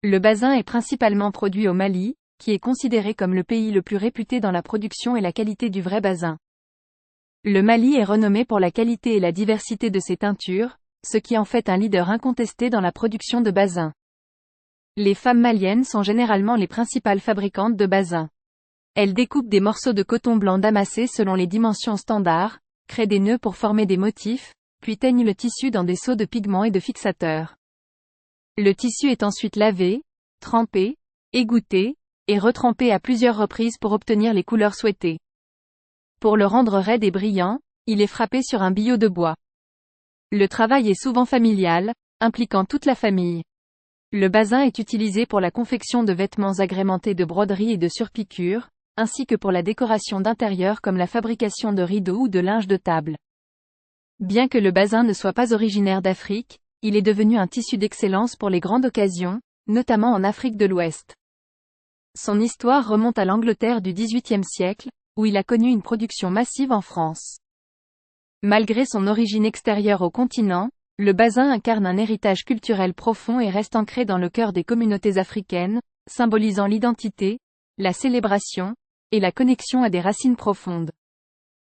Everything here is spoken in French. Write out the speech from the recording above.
Le basin est principalement produit au Mali, qui est considéré comme le pays le plus réputé dans la production et la qualité du vrai basin. Le Mali est renommé pour la qualité et la diversité de ses teintures, ce qui en fait un leader incontesté dans la production de basin. Les femmes maliennes sont généralement les principales fabricantes de basin. Elles découpent des morceaux de coton blanc damassés selon les dimensions standards, créent des nœuds pour former des motifs, puis teignent le tissu dans des seaux de pigments et de fixateurs. Le tissu est ensuite lavé, trempé, égoutté, et retrempé à plusieurs reprises pour obtenir les couleurs souhaitées. Pour le rendre raide et brillant, il est frappé sur un billot de bois. Le travail est souvent familial, impliquant toute la famille. Le basin est utilisé pour la confection de vêtements agrémentés de broderies et de surpiqûres, ainsi que pour la décoration d'intérieur comme la fabrication de rideaux ou de linge de table. Bien que le basin ne soit pas originaire d'Afrique, il est devenu un tissu d'excellence pour les grandes occasions, notamment en Afrique de l'Ouest. Son histoire remonte à l'Angleterre du XVIIIe siècle, où il a connu une production massive en France. Malgré son origine extérieure au continent, le basin incarne un héritage culturel profond et reste ancré dans le cœur des communautés africaines, symbolisant l'identité, la célébration, et la connexion à des racines profondes.